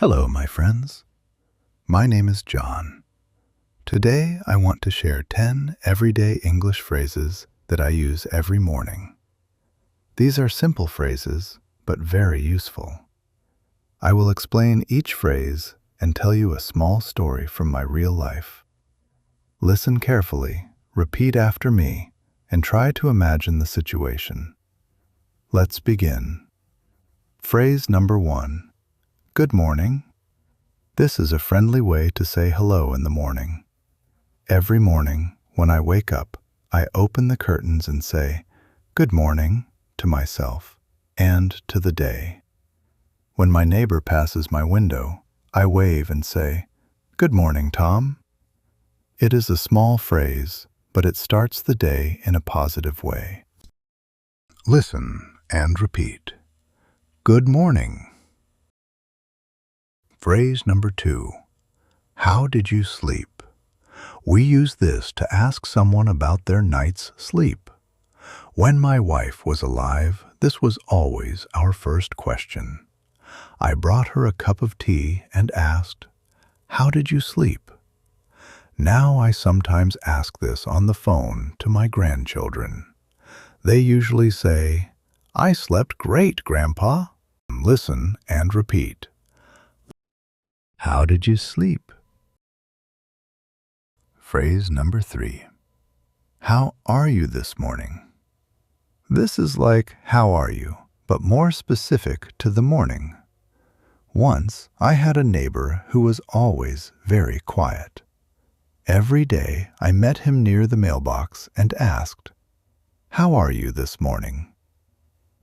Hello, my friends. My name is John. Today, I want to share 10 everyday English phrases that I use every morning. These are simple phrases, but very useful. I will explain each phrase and tell you a small story from my real life. Listen carefully, repeat after me, and try to imagine the situation. Let's begin. Phrase number 1. Good morning. This is a friendly way to say hello in the morning. Every morning, when I wake up, I open the curtains and say, "Good morning," to myself and to the day. When my neighbor passes my window, I wave and say, "Good morning, Tom." It is a small phrase, but it starts the day in a positive way. Listen and repeat. Good morning. Phrase number 2. How did you sleep? We use this to ask someone about their night's sleep. When my wife was alive, this was always our first question. I brought her a cup of tea and asked, "How did you sleep?" Now I sometimes ask this on the phone to my grandchildren. They usually say, "I slept great, Grandpa." Listen and repeat. How did you sleep? Phrase number 3. How are you this morning? This is like how are you, but more specific to the morning. Once I had a neighbor who was always very quiet. Every day I met him near the mailbox and asked, "How are you this morning?"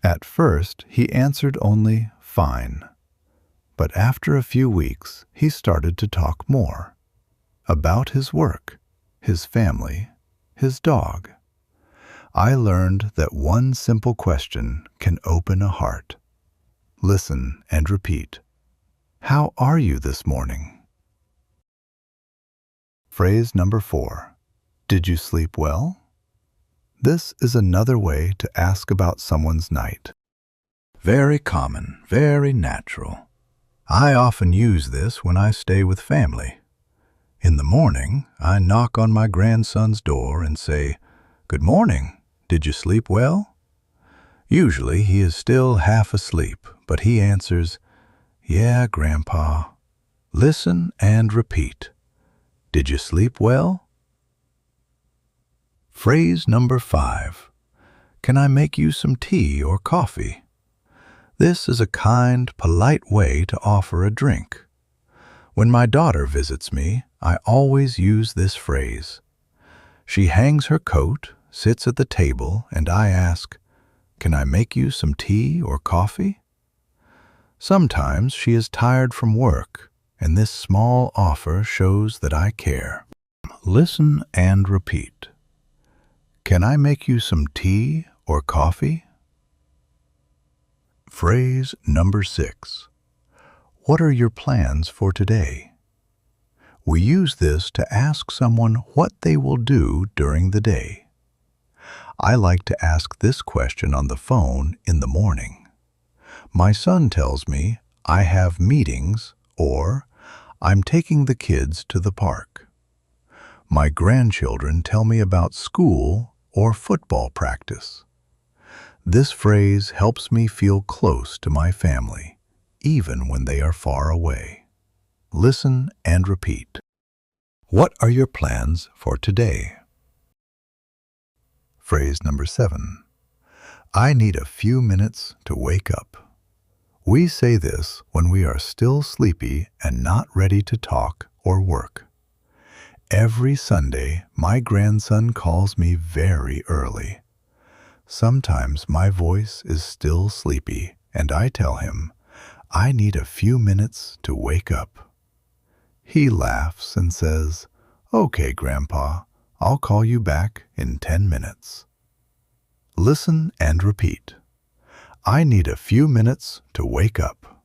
At first he answered only fine. But after a few weeks, he started to talk more about his work, his family, his dog. I learned that one simple question can open a heart. Listen and repeat. How are you this morning? Phrase number 4. Did you sleep well? This is another way to ask about someone's night. Very common, very natural. I often use this when I stay with family. In the morning, I knock on my grandson's door and say, "Good morning. Did you sleep well?" Usually he is still half asleep, but he answers, "Yeah, Grandpa." Listen and repeat. Did you sleep well? Phrase number 5. Can I make you some tea or coffee? This is a kind, polite way to offer a drink. When my daughter visits me, I always use this phrase. She hangs her coat, sits at the table, and I ask, "Can I make you some tea or coffee?" Sometimes she is tired from work, and this small offer shows that I care. Listen and repeat. Can I make you some tea or coffee? Phrase number 6. What are your plans for today? We use this to ask someone what they will do during the day. I like to ask this question on the phone in the morning. My son tells me, "I have meetings," or "I'm taking the kids to the park." My grandchildren tell me about school or football practice. This phrase helps me feel close to my family, even when they are far away. Listen and repeat. What are your plans for today? Phrase number 7. I need a few minutes to wake up. We say this when we are still sleepy and not ready to talk or work. Every Sunday, my grandson calls me very early. Sometimes my voice is still sleepy, and I tell him, I need a few minutes to wake up. He laughs and says, "Okay, Grandpa, I'll call you back in 10 minutes. Listen and repeat. I need a few minutes to wake up.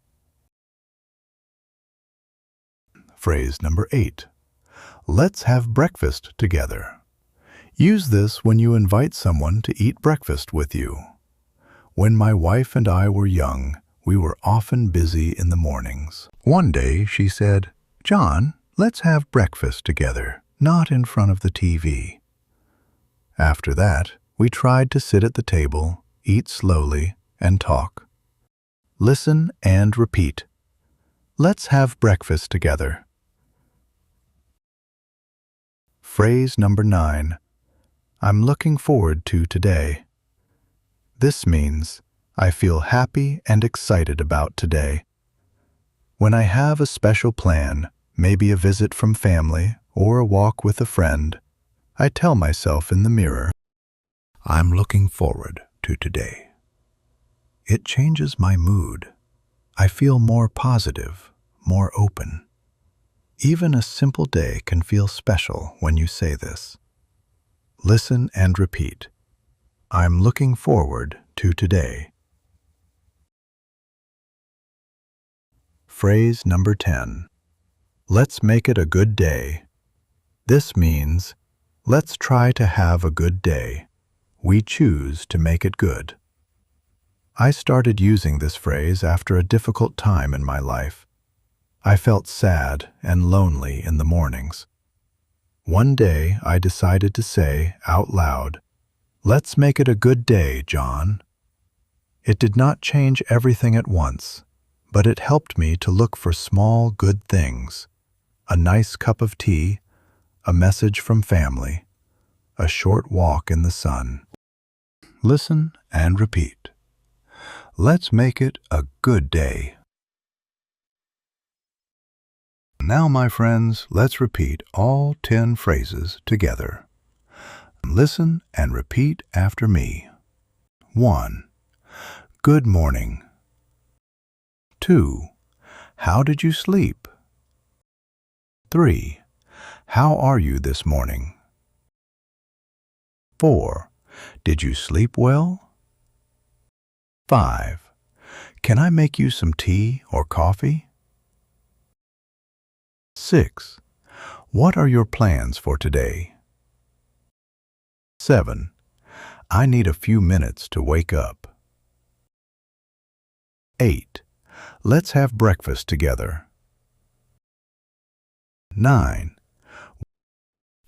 Phrase number 8. Let's have breakfast together. Use this when you invite someone to eat breakfast with you. When my wife and I were young, we were often busy in the mornings. One day she said, "John, let's have breakfast together, not in front of the TV." After that, we tried to sit at the table, eat slowly, and talk. Listen and repeat. Let's have breakfast together. Phrase number 9. I'm looking forward to today. This means I feel happy and excited about today. When I have a special plan, maybe a visit from family or a walk with a friend, I tell myself in the mirror, I'm looking forward to today. It changes my mood. I feel more positive, more open. Even a simple day can feel special when you say this. Listen and repeat. I'm looking forward to today. Phrase number 10. Let's make it a good day. This means, let's try to have a good day. We choose to make it good. I started using this phrase after a difficult time in my life. I felt sad and lonely in the mornings. One day I decided to say out loud, "Let's make it a good day, John." It did not change everything at once, but it helped me to look for small good things. A nice cup of tea, a message from family, a short walk in the sun. Listen and repeat. Let's make it a good day. Now, my friends, let's repeat all 10 phrases together. Listen and repeat after me. 1. Good morning. 2. How did you sleep? 3. How are you this morning? 4. Did you sleep well? 5. Can I make you some tea or coffee? 6. What are your plans for today? 7. I need a few minutes to wake up. 8. Let's have breakfast together. 9.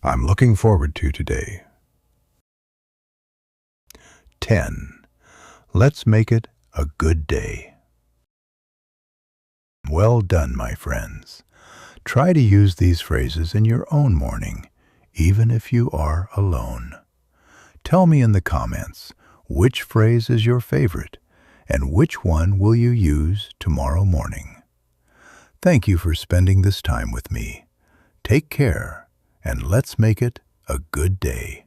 I'm looking forward to today. 10. Let's make it a good day. Well done, my friends. Try to use these phrases in your own morning, even if you are alone. Tell me in the comments which phrase is your favorite and which one will you use tomorrow morning. Thank you for spending this time with me. Take care, and let's make it a good day.